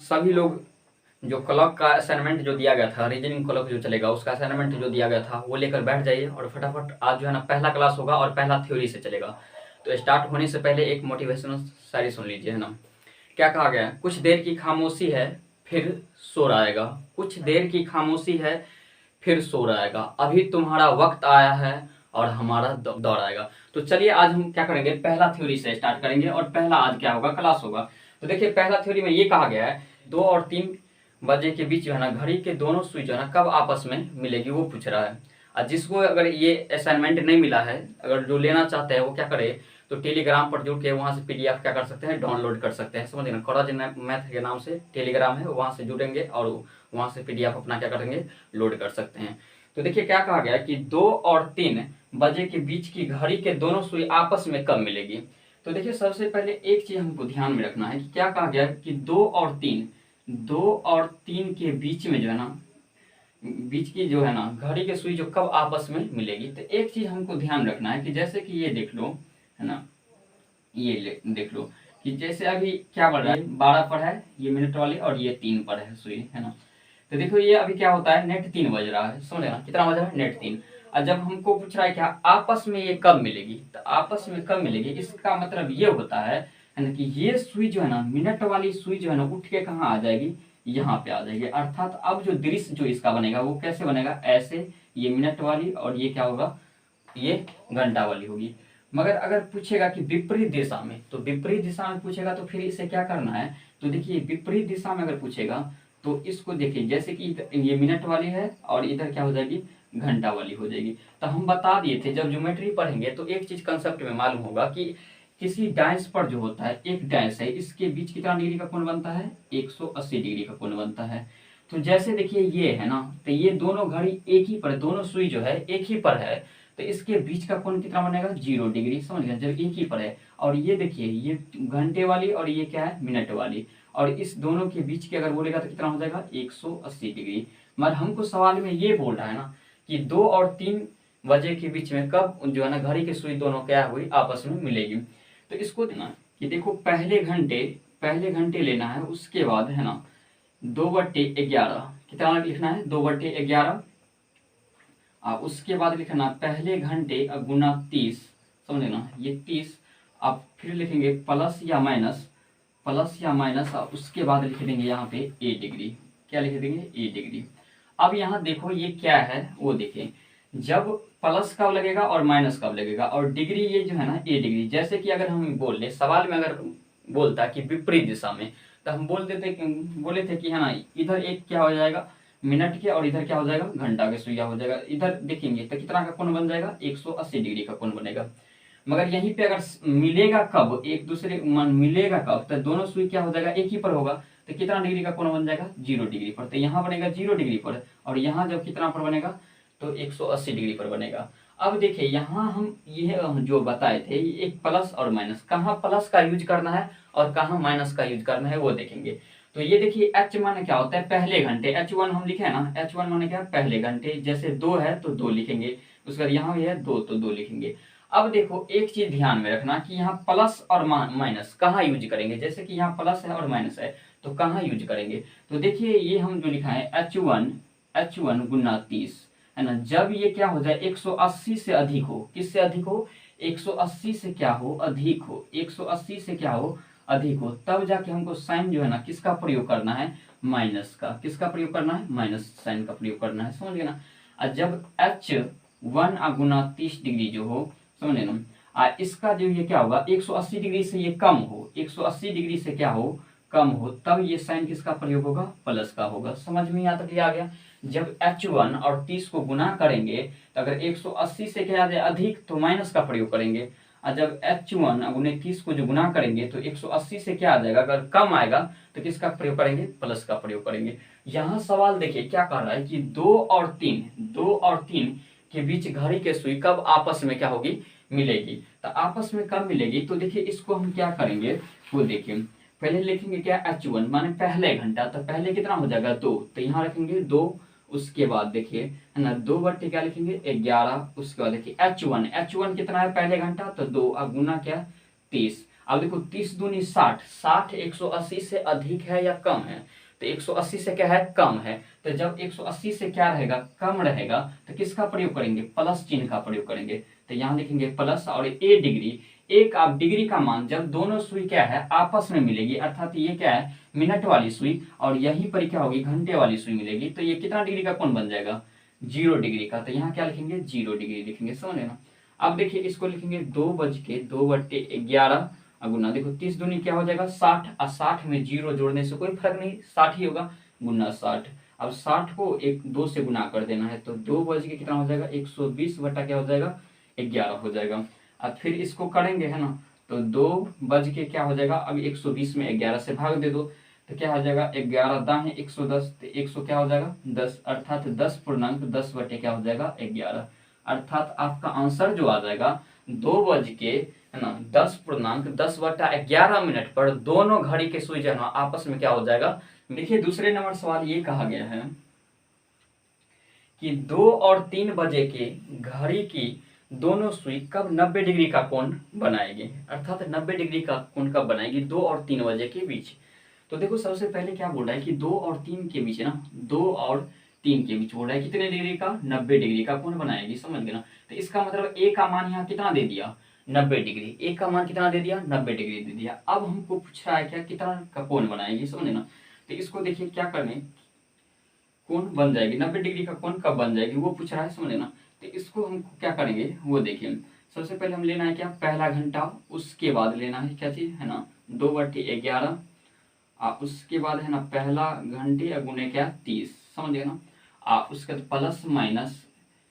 सभी लोग जो क्लॉक का असाइनमेंट जो दिया गया था, रीजनिंग क्लॉक जो चलेगा उसका असाइनमेंट जो दिया गया था वो लेकर बैठ जाइए और फटाफट आज जो है ना पहला क्लास होगा और पहला थ्योरी से चलेगा। तो स्टार्ट होने से पहले एक मोटिवेशनल शायरी सुन लीजिए, है ना। क्या कहा गया है? कुछ देर की खामोशी है फिर शोर आएगा, कुछ देर की खामोशी है फिर शोर आएगा, अभी तुम्हारा वक्त आया है और हमारा दौर आएगा। तो चलिए आज हम क्या करेंगे, पहला थ्योरी से स्टार्ट करेंगे और पहला आज क्या होगा, क्लास होगा। तो देखिए पहला थ्योरी में ये कहा गया है 2 और 3 बजे के बीच जो है ना घड़ी के दोनों सुई जो है ना कब आपस में मिलेगी वो पूछ रहा है। और जिसको अगर ये असाइनमेंट नहीं मिला है, अगर जो लेना चाहते हैं वो क्या करे, तो टेलीग्राम पर जुड़ के वहाँ से पीडीएफ क्या कर सकते हैं, डाउनलोड कर सकते हैं। समझिए ना, कॉलेज मैथ के नाम से टेलीग्राम है, वहाँ से जुड़ेंगे और वहाँ से पीडीएफ अपना क्या करेंगे, लोड कर सकते हैं। तो देखिए क्या कहा गया कि 2 और 3 बजे के बीच की घड़ी के दोनों सुई आपस में कब मिलेगी। तो देखिए सबसे पहले एक चीज हमको ध्यान में रखना है कि क्या कहा गया कि 2 और 3 के बीच में जो है ना, बीच की जो है ना घड़ी के सुई जो कब आपस में मिलेगी। तो एक चीज हमको ध्यान रखना है कि जैसे कि ये देख लो, है ना, ये देख लो कि जैसे अभी क्या बढ़ रहा है, 12 पर है ये मिनट वाली और ये 3 पर है सुई, है ना। तो देखो ये अभी क्या होता है, नेट 3 बज रहा है, समझ ना कितना बज रहा है, नेट 3। और जब हमको पूछ रहा है क्या आपस में ये कब मिलेगी, तो आपस में कब मिलेगी इसका मतलब ये होता है ना कि ये सुई जो है ना, मिनट वाली सुई जो है ना उठ के कहाँ आ जाएगी, यहाँ पे आ जाएगी। अर्थात अब जो दृश्य जो इसका बनेगा वो कैसे बनेगा, ऐसे, ये मिनट वाली और ये क्या होगा, ये घंटा वाली होगी। मगर अगर पूछेगा कि विपरीत दिशा में, तो विपरीत दिशा में पूछेगा तो फिर इसे क्या करना है, तो देखिए विपरीत दिशा में अगर पूछेगा तो इसको देखिए जैसे कि ये मिनट वाली है और इधर क्या हो जाएगी, घंटा वाली हो जाएगी। तो हम बता दिए थे जब ज्योमेट्री पढ़ेंगे तो एक चीज कंसेप्ट में मालूम होगा कि किसी डायस पर जो होता है, एक डायस है इसके बीच कितना डिग्री का कोण बनता है, 180 डिग्री का कोण बनता है। तो जैसे देखिए ये है ना, तो ये दोनों घड़ी एक ही पर, दोनों सुई जो है एक ही पर है, तो इसके बीच का कोण कितना बनेगा, 0 डिग्री। समझ गए, जब एक ही पर है। और ये देखिए ये घंटे वाली और ये क्या है, मिनट वाली, और इस दोनों के बीच के अगर बोलेगा तो कितना हो जाएगा, 180 डिग्री। मगर हमको सवाल में ये बोल रहा है ना कि 2 और 3 बजे के बीच में कब जो है ना घड़ी की सुई दोनों क्या हुई, आपस में मिलेगी। तो इसको देना कि देखो पहले घंटे लेना है, उसके बाद है ना 2/11 कितना लिखना है, 2/11। उसके बाद लिखना पहले घंटे गुना 30, समझे ना, ये 30। आप फिर लिखेंगे प्लस या माइनस, उसके बाद लिख देंगे यहाँ पे ए डिग्री। क्या लिख देंगे, ए डिग्री। अब यहाँ देखो ये क्या है वो देखें, जब प्लस कब लगेगा और माइनस कब लगेगा, और डिग्री ये जो है ना ए डिग्री। जैसे कि अगर हम बोल ले सवाल में अगर बोलता कि विपरीत दिशा में, तो हम बोले थे कि है ना इधर एक क्या हो जाएगा, मिनट के, और इधर क्या हो जाएगा, घंटा के सुइया हो जाएगा। इधर देखेंगे तो कितना का कोण बन जाएगा, 180 डिग्री का कोण बनेगा। मगर यहीं पे अगर मिलेगा कब, एक दूसरे मिलेगा कब, तो दोनों सुई क्या हो जाएगा, एक ही पर होगा, तो कितना डिग्री का कोण बन जाएगा, 0 डिग्री पर। तो यहाँ बनेगा 0 डिग्री पर, और यहाँ जब कितना पर बनेगा, तो 180 डिग्री पर बनेगा। अब देखिए यहाँ हम ये जो बताए थे, एक प्लस और माइनस, कहाँ प्लस का यूज करना है और कहाँ माइनस का यूज करना है वो देखेंगे। तो ये देखिए एच माने क्या होता है, पहले घंटे, H1 हम लिखे है ना, H1 माने क्या, पहले घंटे। जैसे 2 है तो 2 लिखेंगे, उसके बाद यहाँ भी है 2 तो 2 लिखेंगे। अब देखो एक चीज ध्यान में रखना कि यहाँ प्लस और माइनस कहाँ यूज करेंगे। जैसे कि यहाँ प्लस है और माइनस है तो कहाँ यूज करेंगे, तो देखिए ये हम जो लिखा है H1 गुना 30, है ना। जब ये क्या हो जाए 180 से अधिक हो, किससे अधिक हो, 180 से क्या हो, अधिक हो, 180 से क्या हो, अधिक हो, तब जाके हमको साइन जो है ना किसका प्रयोग करना है, माइनस का। किसका प्रयोग करना है, माइनस साइन का प्रयोग करना है, समझ गए ना। और जब H1 गुना 30 डिग्री जो हो, समझे ना, इसका जो ये क्या होगा, 180 डिग्री से ये कम हो, 180 डिग्री से क्या हो, कम हो, तब ये साइन किसका प्रयोग होगा, प्लस का होगा। समझ में यहाँ तक आ गया। जब H1 और 30 को गुना करेंगे तो अगर 180 से क्या आ जाए अधिक तो माइनस का प्रयोग करेंगे, और जब H1 गुने 30 को जो गुना करेंगे तो 180 से क्या आ जाएगा, अगर कम आएगा तो किसका प्रयोग करेंगे, प्लस का प्रयोग करेंगे। यहाँ सवाल देखिए क्या कर रहा है कि 2 और 3 के बीच घड़ी के सुई कब आपस में क्या होगी, मिलेगी। तो आपस में कब मिलेगी, तो देखिए इसको हम क्या करेंगे वो देखिए। पहले लिखेंगे क्या, H1 माने पहले घंटा, तो पहले कितना हो जाएगा 2, तो यहाँ रखेंगे 2। उसके बाद देखिए है ना 2/, क्या लिखेंगे 11। उसके बाद देखिए H1 कितना है, पहले घंटा, तो 2 गुना क्या 30। अब देखो 30 दूनी 60, 180 से अधिक है या कम है, तो 180 से क्या है, कम है। तो जब 180 से क्या रहेगा, कम रहेगा, तो किसका प्रयोग करेंगे, प्लस चिन्ह का प्रयोग करेंगे। तो यहाँ लिखेंगे प्लस और ए डिग्री, एक आप डिग्री का मान जब दोनों सुई क्या है आपस में मिलेगी, अर्थात ये क्या है मिनट वाली सुई और यहीं पर क्या होगी घंटे वाली सुई मिलेगी, तो ये कितना डिग्री का कोण बन जाएगा, 0 डिग्री का। तो यहाँ क्या लिखेंगे, 0 डिग्री लिखेंगे, समझ ना। अब देखिए इसको लिखेंगे 2 बज के 2 बट्टे 11 गुना, देखो 30 दूनी क्या हो जाएगा 60, और 60 में 0 जोड़ने से कोई फर्क नहीं, 60 ही होगा, गुना 60। अब 60 को 2 से गुना कर देना है, तो 2 बज के कितना हो जाएगा 120 बटा क्या हो जाएगा 11 हो जाएगा। अब फिर इसको करेंगे है ना, तो 2 बज के क्या हो जाएगा, अब 120 में 11 से भाग दे दो, तो क्या हो जाएगा 11 दाएं 110, तो 100 क्या हो जाएगा 10, अर्थात 10 बटे क्या हो जाएगा 11, अर्थात आपका आंसर जो आ जाएगा 2 बज के है ना 10.10/11 पर दोनों घड़ी के सुई जो है ना आपस में क्या हो जाएगा। देखिए दूसरे नंबर सवाल ये कहा गया है कि 2 और 3 बजे के घड़ी की दोनों सुई कब 90 डिग्री का कोण बनाएगी, अर्थात 90 डिग्री का कोण कब बनाएगी 2 और 3 बजे के बीच। तो देखो सबसे पहले क्या बोल रहा है कि 2 और 3 के बीच है ना, 2 और 3 के बीच बोल रहा है कितने डिग्री का, 90 डिग्री का कोण बनाएगी, समझ गए ना। तो इसका मतलब ए का मान यहाँ कितना दे दिया 90 डिग्री, ए का मान कितना दे दिया 90 डिग्री दे दिया। अब हमको पूछ रहा है क्या कितना का कोण बनाएगी, समझे ना। तो इसको देखिए क्या करने, कोण बन जाएगी 90 डिग्री का कोण कब बन जाएगी वो पूछ रहा है, समझे ना। तो इसको हम क्या करेंगे वो देखिए, सबसे पहले हम लेना है क्या पहला घंटा, उसके बाद लेना है क्या चीज है ना 2/11, उसके बाद है ना पहला घंटे गुने क्या 30, समझिए ना। उसके बाद प्लस माइनस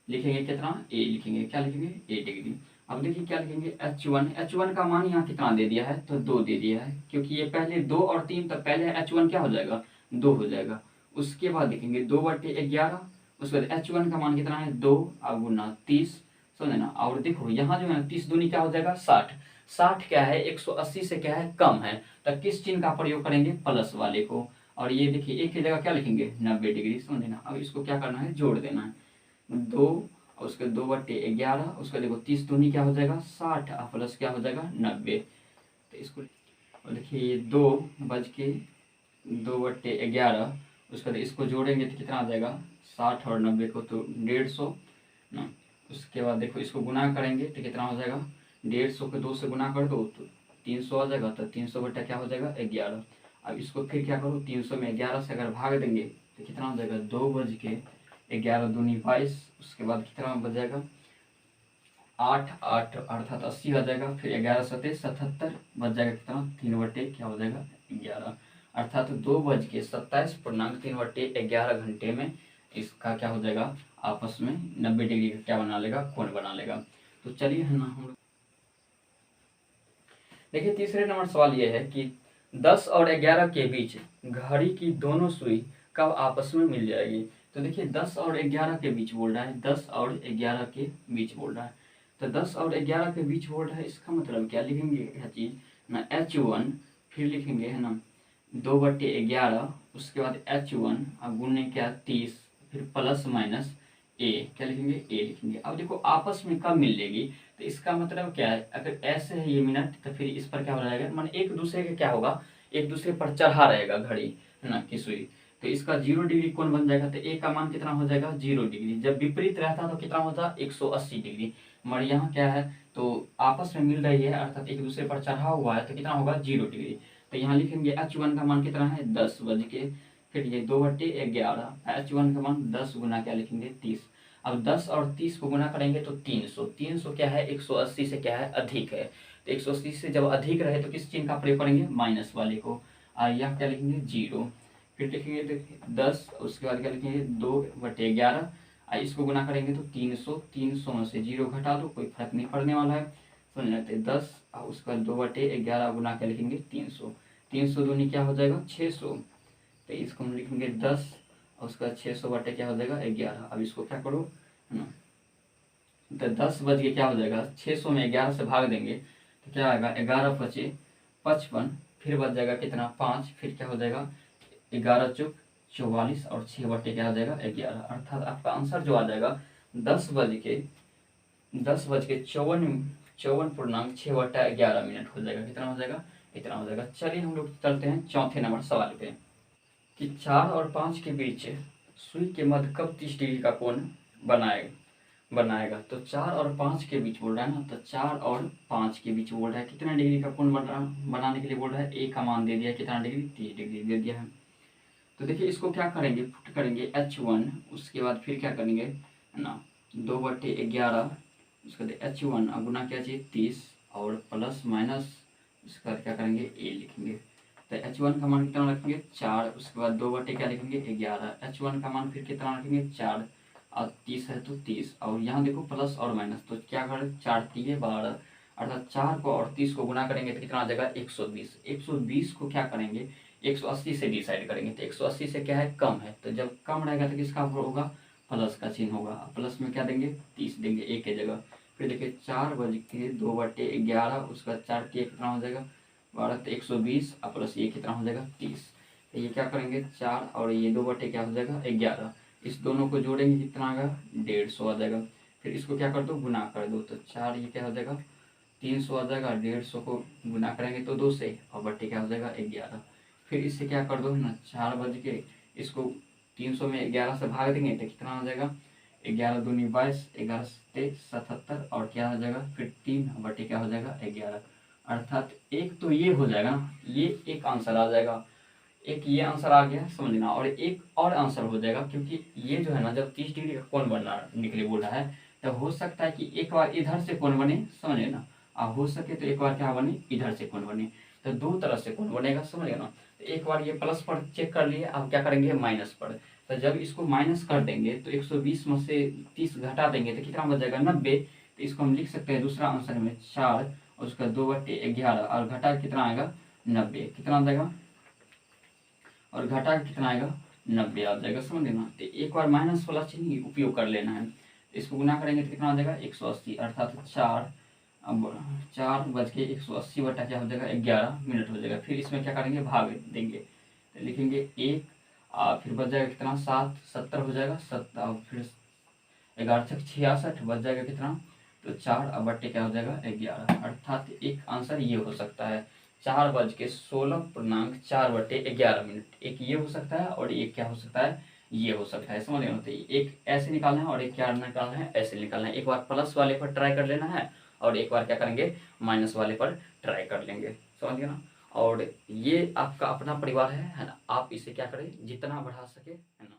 लिखेंगे कितना ए, लिखेंगे क्या लिखेंगे ए डिग्री। अब देखिए क्या लिखेंगे H1 का मान यहाँ कितना दे दिया है, तो 2 दे दिया है, क्योंकि ये पहले 2 और 3, तो पहले H1 क्या हो जाएगा 2 हो जाएगा। उसके बाद लिखेंगे 2/11, उसके बाद H1 का मान कितना है 2 गुना 30, समझे ना। और देखो यहाँ जो है 30 दूनी क्या हो जाएगा 60, 60 क्या है 180 से क्या है कम है, तो किस चिन्ह का प्रयोग करेंगे, प्लस वाले को। और ये देखिए एक ही जगह क्या लिखेंगे 90 डिग्री, समझे ना। अब इसको क्या करना है जोड़ देना है, 2 और उसके 2/11, उसका देखो 30 दूनी क्या हो जाएगा 60 और प्लस क्या हो जाएगा 90। तो इसको और देखिए ये 2 बज के 2/11, उसका इसको जोड़ेंगे तो कितना आ जाएगा 60 और 90 को तो 150 ना। उसके बाद देखो इसको गुना करेंगे तो कितना हो जाएगा 150 को 2 से गुना कर दो तो 300 आ जाएगा, तो 300 बटा क्या हो जाएगा 11। अब इसको फिर क्या करो 300 में 11 से अगर भाग देंगे तो कितना हो जाएगा 2 बज के 11 दूनी 22, उसके बाद कितना बच जाएगा 8 8 अर्थात 80 आ जाएगा, फिर 11 सते 77 बच जाएगा कितना 3 बटे क्या हो जाएगा 11, अर्थात 2 बज के 27.3/11 घंटे में इसका क्या हो जाएगा आपस में 90 डिग्री का क्या बना लेगा कोण बना लेगा। तो चलिए है ना हम लोग देखिए तीसरे नंबर सवाल ये है कि 10 और 11 के बीच घड़ी की दोनों सुई कब आपस में मिल जाएगी। तो देखिए 10 और 11 के बीच बोल रहा है, 10 और 11 के बीच बोल रहा है, तो 10 और 11 के बीच बोल रहा है, इसका मतलब क्या लिखेंगे यह चीज ना H1, फिर लिखेंगे है ना 2/11, उसके बाद H1 अब गुने क्या 30, फिर प्लस माइनस ए, क्या लिखेंगे ए लिखेंगे। अब देखो आपस में कब मिलेगी, तो इसका मतलब क्या है अगर ऐसे है ये मिनट तो फिर इस पर क्या हो जाएगा मान एक दूसरे के क्या होगा एक दूसरे पर चढ़ा रहेगा घड़ी है ना की सुई, तो इसका 0 डिग्री कोण बन जाएगा। तो ए का मान कितना हो जाएगा 0 डिग्री, जब विपरीत रहता तो कितना होता 180 डिग्री, मगर यहाँ क्या है तो आपस में मिल रही है अर्थात एक दूसरे पर चढ़ा हुआ है तो कितना होगा 0 डिग्री। तो यहाँ लिखेंगे H1 का मान कितना है 10 बज के, फिर ये 2/11, H1 का मान 10 गुना क्या लिखेंगे 30। अब 10 और 30 को गुना करेंगे तो 300, 300 क्या है 180 से क्या है अधिक है, तो 180 से जब अधिक रहे तो किस चिन्ह का प्रयोग करेंगे माइनस वाले को, यहाँ क्या लिखेंगे 0, फिर लिखेंगे देखिए 10, उसके बाद क्या लिखेंगे 2/11, इसको गुना करेंगे तो 300, 300 में से 0 घटा दो कोई फर्क नहीं पड़ने वाला है, समझ लेते 10 और उसका 2/11 गुना क्या लिखेंगे 300, 300 दूनी क्या हो जाएगा 600, तो इसको हम लिखेंगे 10 और उसका 600 बटे क्या हो जाएगा 11। अब इसको क्या करो है ना, तो 10 बज के क्या हो जाएगा 600 में 11 से भाग देंगे तो क्या आएगा 11×5 = 55, फिर बच जाएगा कितना 5, फिर क्या हो जाएगा 11×4 = 44 और 6 बटे क्या हो जाएगा 11, अर्थात आपका आंसर जो आ जाएगा 10 बज के 54.6/11 हो जाएगा, कितना हो जाएगा इतना हो जाएगा। चलिए हम लोग चलते हैं चौथे नंबर सवाल पे। कि 4 और 5 के बीच सुई के मध्य कब 30 डिग्री का कोण बनाएगा। तो 4 और 5 के बीच बोल रहा है ना, तो 4 और 5 के बीच बोल रहा है कितना डिग्री का कोण बनाने के लिए बोल रहा है। ए का मान दे दिया कितना डिग्री, 30 डिग्री दे दिया है। तो देखिए इसको क्या करेंगे, पुट करेंगे H1, उसके बाद फिर क्या करेंगे ना 2/11, उसके बाद H1 गुना क्या चाहिए 30 और प्लस माइनस उसके बाद क्या करेंगे ए लिखेंगे। तो H1 का मान कितना रखेंगे 4, उसके बाद 2/, क्या लिखेंगे 11, H1 का मान फिर कितना रखेंगे 4 और 30 है तो 30, और यहाँ देखो प्लस और माइनस, तो क्या करें 4 3 12, अर्थात 4 को और 30 को गुना करेंगे तो कितना आ जाएगा 120। 120 को क्या करेंगे 180 से डिसाइड करेंगे, तो 180 से क्या है कम है, तो जब कम रहेगा तो किसका होगा प्लस का चिन्ह होगा। प्लस में क्या देंगे 30 देंगे एक के जगह। फिर देखिए 4/2/11, उसका 4 के कितना हो जाएगा 12, तो 120 और प्लस ये कितना हो जाएगा 30। तो ये क्या करेंगे 4 और ये 2/, क्या हो जाएगा 11, इस दोनों को जोड़ेंगे कितना आएगा 150 आ जाएगा। फिर इसको क्या कर दो गुना कर दो, तो 4 ये क्या हो जाएगा 300 आ जाएगा, 150 को गुना करेंगे तो 2 से और बट्टे क्या हो जाएगा 11। फिर इससे क्या कर दो ना 4 बज के इसको 300 में 11 से भाग देंगे तो कितना आ जाएगा 11 दूनी 22, 11 से 77 और क्या हो जाएगा फिर 3 बटे क्या हो जाएगा 11। अर्थात एक तो ये हो जाएगा ना, ये एक आंसर आ जाएगा, एक ये आंसर आ गया समझना, और एक और आंसर हो जाएगा क्योंकि ये जो है ना जब 30 डिग्री का कोण बनना निकले बोल रहा है, तो हो सकता है कि एक बार इधर से कोण बने, समझे ना, और हो सके तो एक बार क्या बने इधर से कोण बने, तो दो तरह से कोण बनेगा समझे ना। तो एक बार ये प्लस पर चेक कर लिए, अब क्या करेंगे माइनस पर, तो जब इसको माइनस कर देंगे तो 120 में से 30 घटा देंगे तो कितना बच जाएगा 90। तो इसको हम लिख सकते हैं दूसरा आंसर में 4 और उसका 2/11 और घटा कितना आएगा 90, कितना आ जाएगा और घटा कितना आएगा 90 आ जाएगा समझ ना। तो एक बार माइनस वाला चिन्ह उपयोग कर लेना है, इसको गुना करेंगे तो कितना आ जाएगा 180, अर्थात 4 अब 4/180 बटा क्या हो जाएगा 11 मिनट हो जाएगा। फिर इसमें क्या करेंगे भाग देंगे, तो लिखेंगे 1 फिर बच जाएगा कितना 7 70 हो जाएगा 7 और फिर 11 छक 66 बच जाएगा कितना, तो 4 अब बट्टे क्या हो जाएगा 11। अर्थात एक आंसर ये हो सकता है 4:16.4/11। एक ये हो सकता है और एक क्या हो सकता है ये हो सकता है, समझ गए। एक ऐसे निकालना है और एक क्या निकालना है ऐसे निकालना है। एक बार प्लस वाले पर ट्राई कर लेना है और एक बार क्या करेंगे माइनस वाले पर ट्राई कर लेंगे, समझ गए ना। और ये आपका अपना परिवार है ना, आप इसे क्या करें जितना बढ़ा सके है ना।